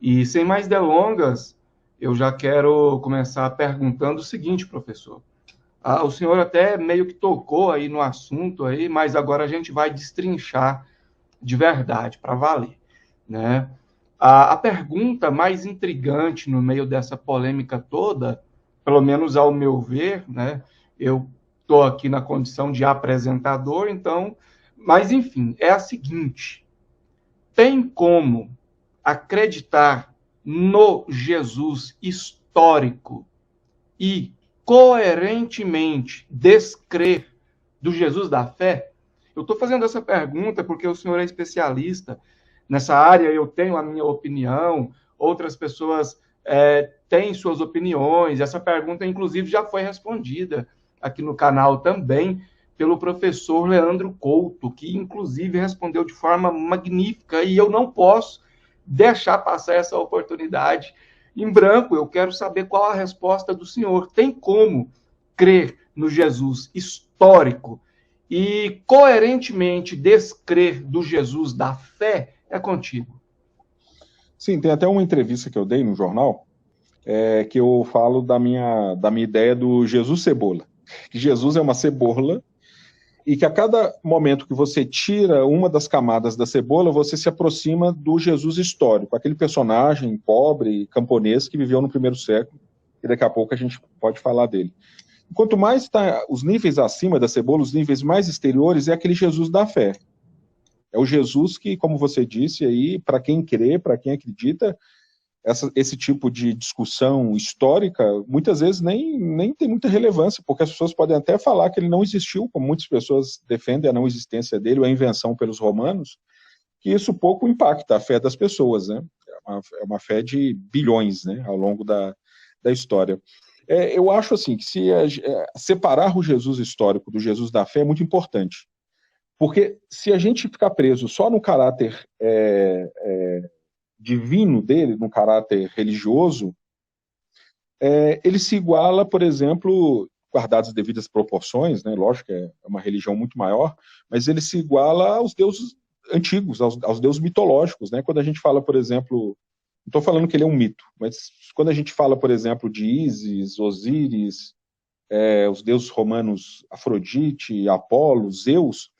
E sem mais delongas, eu já quero começar perguntando o seguinte, professor. O senhor até meio que tocou aí no assunto aí, mas agora a gente vai destrinchar de verdade, para valer, né? A pergunta mais intrigante no meio dessa polêmica toda, pelo menos ao meu ver, né? Eu estou aqui na condição de apresentador, então, mas enfim, é a seguinte: tem como acreditar no Jesus histórico e coerentemente descrer do Jesus da fé? Eu estou fazendo essa pergunta porque o senhor é especialista nessa área, eu tenho a minha opinião, outras pessoas têm suas opiniões. Essa pergunta, inclusive, já foi respondida aqui no canal também pelo professor Leandro Couto, que inclusive respondeu de forma magnífica, e eu não posso deixar passar essa oportunidade em branco. Eu quero saber qual a resposta do senhor. Tem como crer no Jesus histórico e coerentemente descrer do Jesus da fé? É contigo. Sim, tem até uma entrevista que eu dei no jornal, que eu falo da minha ideia do Jesus cebola. Que Jesus é uma cebola e que a cada momento que você tira uma das camadas da cebola, você se aproxima do Jesus histórico, aquele personagem pobre, camponês, que viveu no primeiro século, e daqui a pouco a gente pode falar dele. Quanto mais está os níveis acima da cebola, os níveis mais exteriores, é aquele Jesus da fé. É o Jesus que, como você disse aí, para quem crê, para quem acredita, esse tipo de discussão histórica muitas vezes nem tem muita relevância, porque as pessoas podem até falar que ele não existiu, como muitas pessoas defendem a não existência dele, ou a invenção pelos romanos, que isso pouco impacta a fé das pessoas, né? É uma fé de bilhões, né, ao longo da história. Eu acho assim que separar o Jesus histórico do Jesus da fé é muito importante, porque se a gente ficar preso só no caráter divino dele, no caráter religioso, ele se iguala, por exemplo, guardadas as devidas proporções, né? Lógico que é uma religião muito maior, mas ele se iguala aos deuses antigos, aos deuses mitológicos, né? Quando a gente fala, por exemplo, não estou falando que ele é um mito, mas quando a gente fala, por exemplo, de Ísis, Osíris, os deuses romanos Afrodite, Apolo, Zeus,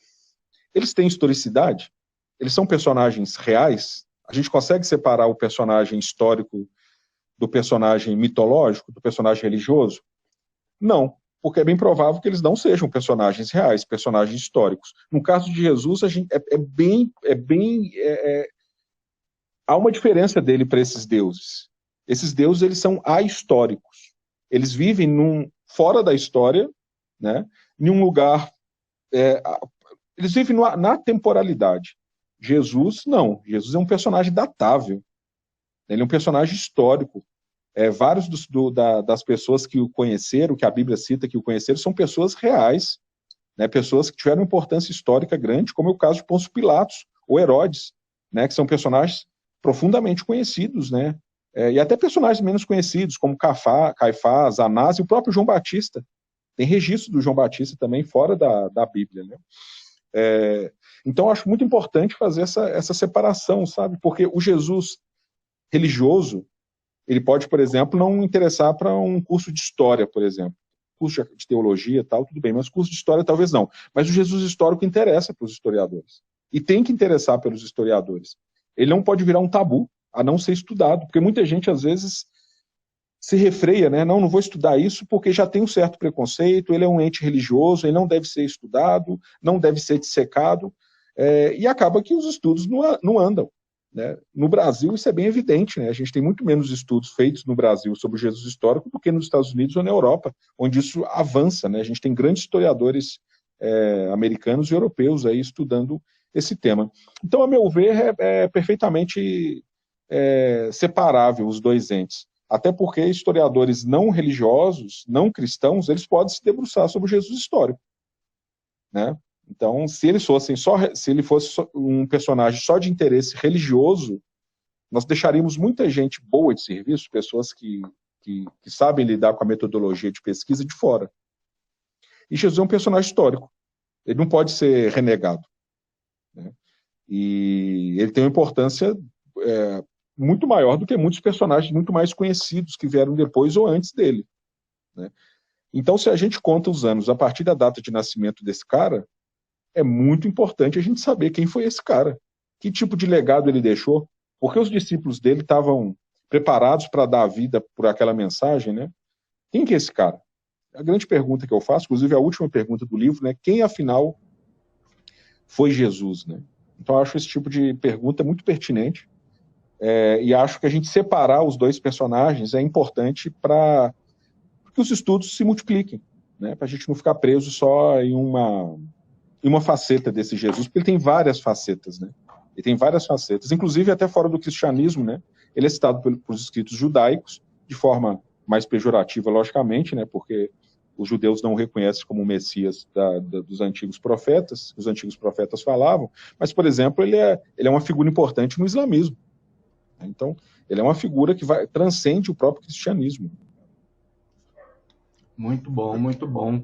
eles têm historicidade, eles são personagens reais. A gente consegue separar o personagem histórico do personagem mitológico, do personagem religioso? Não, porque é bem provável que eles não sejam personagens reais, personagens históricos. No caso de Jesus, a gente, há uma diferença dele para esses deuses. Esses deuses, eles são ahistóricos. Eles vivem fora da história, né, em um lugar... eles vivem na temporalidade. Jesus, não. Jesus é um personagem datável. Ele é um personagem histórico. Vários das pessoas que o conheceram, que a Bíblia cita que o conheceram, são pessoas reais, né, pessoas que tiveram importância histórica grande, como é o caso de Pôncio Pilatos ou Herodes, né, que são personagens profundamente conhecidos, né, e até personagens menos conhecidos, como Caifás, Anás e o próprio João Batista. Tem registro do João Batista também fora da Bíblia, né? Então, eu acho muito importante fazer essa separação, sabe? Porque o Jesus religioso, ele pode, por exemplo, não interessar para um curso de história, por exemplo. Curso de teologia e tal, tudo bem, mas curso de história talvez não. Mas o Jesus histórico interessa para os historiadores. E tem que interessar pelos historiadores. Ele não pode virar um tabu, a não ser estudado, porque muita gente, às vezes, se refreia, né? Não vou estudar isso porque já tem um certo preconceito, ele é um ente religioso, ele não deve ser estudado, não deve ser dissecado, e acaba que os estudos não andam. Né? No Brasil, isso é bem evidente. Né? A gente tem muito menos estudos feitos no Brasil sobre o Jesus histórico do que nos Estados Unidos ou na Europa, onde isso avança. Né? A gente tem grandes historiadores americanos e europeus aí estudando esse tema. Então, a meu ver, é perfeitamente separável os dois entes. Até porque historiadores não religiosos, não cristãos, eles podem se debruçar sobre o Jesus histórico. Né? Então, se ele fosse um personagem só de interesse religioso, nós deixaríamos muita gente boa de serviço, pessoas que sabem lidar com a metodologia de pesquisa de fora. E Jesus é um personagem histórico. Ele não pode ser renegado. Né? E ele tem uma importância muito maior do que muitos personagens muito mais conhecidos que vieram depois ou antes dele, né? Então, se a gente conta os anos a partir da data de nascimento desse cara, é muito importante a gente saber quem foi esse cara, que tipo de legado ele deixou, porque os discípulos dele estavam preparados para dar a vida por aquela mensagem, né? Quem que é esse cara? A grande pergunta que eu faço, inclusive a última pergunta do livro, né? Quem, afinal, foi Jesus, né? Então, eu acho esse tipo de pergunta muito pertinente, e acho que a gente separar os dois personagens é importante para que os estudos se multipliquem, né? Para a gente não ficar preso só em uma faceta desse Jesus, porque ele tem várias facetas, né? Ele tem várias facetas, inclusive até fora do cristianismo, né? Ele é citado pelos escritos judaicos, de forma mais pejorativa, logicamente, né? Porque os judeus não o reconhecem como o Messias dos antigos profetas, os antigos profetas falavam, mas, por exemplo, ele é uma figura importante no islamismo. Então, ele é uma figura que transcende o próprio cristianismo. Muito bom, muito bom.